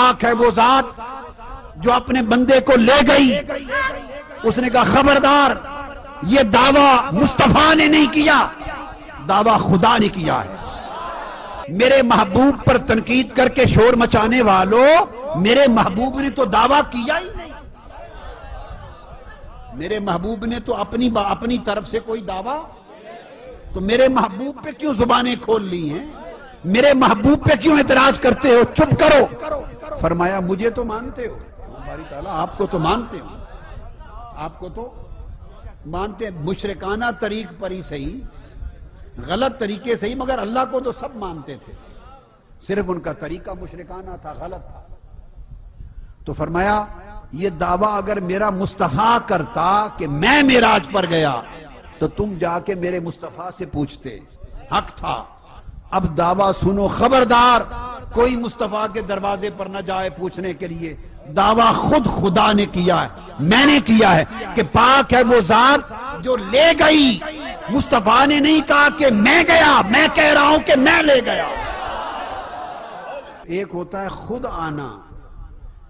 پاک ہے وہ ذات جو اپنے بندے کو لے گئی۔ اس نے کہا خبردار، یہ دعویٰ مصطفیٰ نے نہیں کیا، دعویٰ خدا نے کیا ہے۔ میرے محبوب پر تنقید کر کے شور مچانے والوں، میرے محبوب نے تو دعویٰ کیا ہی نہیں۔ میرے محبوب نے تو اپنی طرف سے کوئی دعویٰ، تو میرے محبوب پہ کیوں زبانیں کھول لی ہیں؟ میرے محبوب پہ کیوں اعتراض کرتے ہو؟ چپ کرو۔ فرمایا مجھے تو مانتے ہو، باری تعالیٰ آپ کو تو مانتے ہو، آپ کو تو مانتے ہیں، مشرکانہ طریق پر ہی صحیح، غلط طریقے سے ہی، مگر اللہ کو تو سب مانتے تھے، صرف ان کا طریقہ مشرکانہ تھا، غلط تھا۔ تو فرمایا یہ دعویٰ اگر میرا مصطفیٰ کرتا کہ میں معراج پر گیا تو تم جا کے میرے مصطفیٰ سے پوچھتے، حق تھا۔ اب دعویٰ سنو، خبردار کوئی مصطفیٰ کے دروازے پر نہ جائے پوچھنے کے لیے، دعویٰ خود خدا نے کیا ہے، میں نے کیا ہے کہ پاک ہے وہ ذات جو لے گئی۔ مصطفیٰ نے نہیں کہا کہ میں گیا، میں کہہ رہا ہوں کہ میں لے گیا۔ ایک ہوتا ہے خود آنا،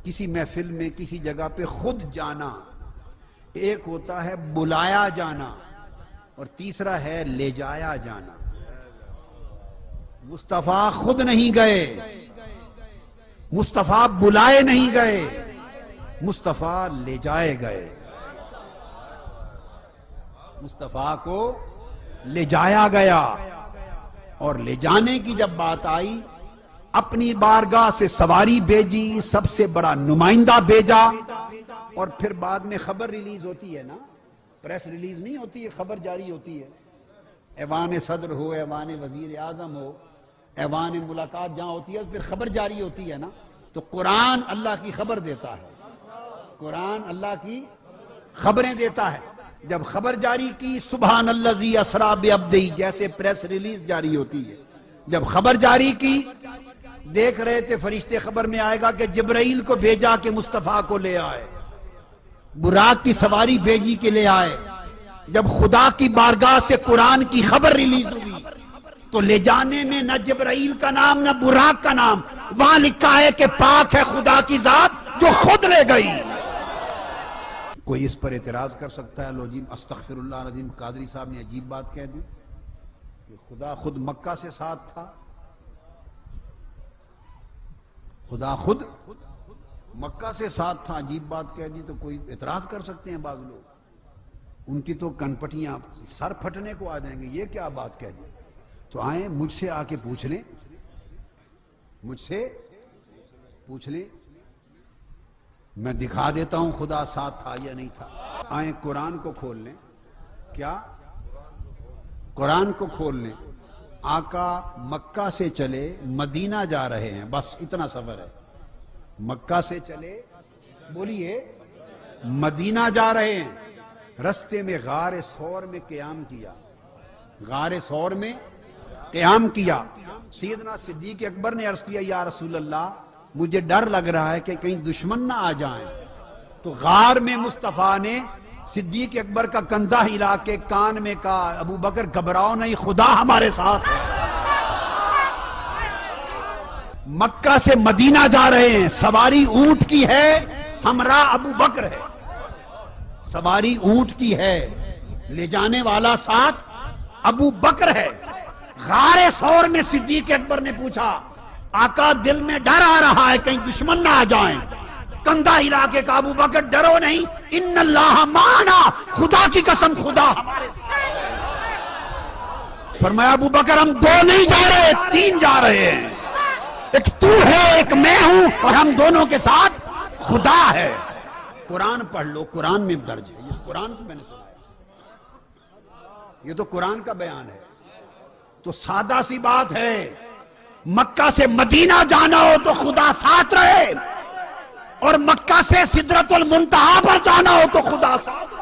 کسی محفل میں کسی جگہ پہ خود جانا، ایک ہوتا ہے بلایا جانا، اور تیسرا ہے لے جایا جانا۔ مصطفیٰ خود نہیں گئے، مصطفیٰ بلائے نہیں گئے، مصطفیٰ لے جائے گئے۔ مصطفیٰ کو لے جایا گیا، اور لے جانے کی جب بات آئی، اپنی بارگاہ سے سواری بھیجی، سب سے بڑا نمائندہ بھیجا، اور پھر بعد میں خبر ریلیز ہوتی ہے نا، پریس ریلیز نہیں ہوتی ہے، خبر جاری ہوتی ہے، ایوان صدر ہو، ایوان وزیر اعظم ہو، ایوان ملاقات جہاں ہوتی ہے پھر خبر جاری ہوتی ہے نا۔ تو قرآن اللہ کی خبر دیتا ہے، قرآن اللہ کی خبریں دیتا ہے۔ جب خبر جاری کی سبحان الذی اسریٰ بعبدہ، جیسے پریس ریلیز جاری ہوتی ہے، جب خبر جاری کی، دیکھ رہے تھے فرشتے خبر میں آئے گا کہ جبرائیل کو بھیجا کہ مصطفیٰ کو لے آئے، براق کی سواری بھیجی کہ لے آئے۔ جب خدا کی بارگاہ سے قرآن کی خبر ریلیز ہوئی تو لے جانے میں نہ جبرائیل کا نام نہ براق کا نام، وہاں لکھا ہے کہ پاک ہے خدا کی ذات جو خود لے گئی۔ کوئی اس پر اعتراض کر سکتا ہے؟ لو جی استغفر اللہ العظیم، قادری صاحب نے عجیب بات کہہ دی کہ خدا خود مکہ سے ساتھ تھا، خدا خود مکہ سے ساتھ تھا، عجیب بات کہہ دی۔ تو کوئی اعتراض کر سکتے ہیں بعض لوگ، ان کی تو کنپٹیاں سر پھٹنے کو آ جائیں گے، یہ کیا بات کہہ دی۔ تو آئیں مجھ سے آ کے پوچھ لیں، مجھ سے پوچھ لیں، میں دکھا دیتا ہوں خدا ساتھ تھا یا نہیں تھا۔ آئیں قرآن کو کھول لیں، کیا قرآن کو کھول لیں۔ آقا مکہ سے چلے مدینہ جا رہے ہیں، بس اتنا سفر ہے، مکہ سے چلے بولیے مدینہ جا رہے ہیں، رستے میں غار ثور میں قیام کیا، غار ثور میں قیام کیا۔ سیدنا صدیق اکبر نے عرض کیا یا رسول اللہ مجھے ڈر لگ رہا ہے کہ کہیں دشمن نہ آ جائیں۔ تو غار میں مصطفیٰ نے صدیق اکبر کا کندھا ہلا کے کان میں کہا ابو بکر گھبراؤ نہیں، خدا ہمارے ساتھ ہے۔ مکہ سے مدینہ جا رہے ہیں، سواری اونٹ کی ہے، ہمراہ ابو بکر ہے، سواری اونٹ کی ہے، لے جانے والا ساتھ ابو بکر ہے۔ غار ثور میں صدیق اکبر نے پوچھا آقا دل میں ڈر آ رہا ہے کہیں دشمن نہ آ جائیں، کندھا ہلا کے کہا ابو بکر ڈرو نہیں، ان اللہ معنا، خدا کی قسم خدا ہمارے ساتھ۔ فرمایا ابو بکر ہم دو نہیں جا رہے، تین جا رہے ہیں، ایک تو ہے ایک میں ہوں اور ہم دونوں کے ساتھ خدا ہے۔ قرآن پڑھ لو، قرآن میں درج ہے، یہ قرآن کو میں نے سنایا، یہ تو قرآن کا بیان ہے۔ تو سادہ سی بات ہے، مکہ سے مدینہ جانا ہو تو خدا ساتھ رہے، اور مکہ سے سدرۃ المنتہا پر جانا ہو تو خدا ساتھ رہے۔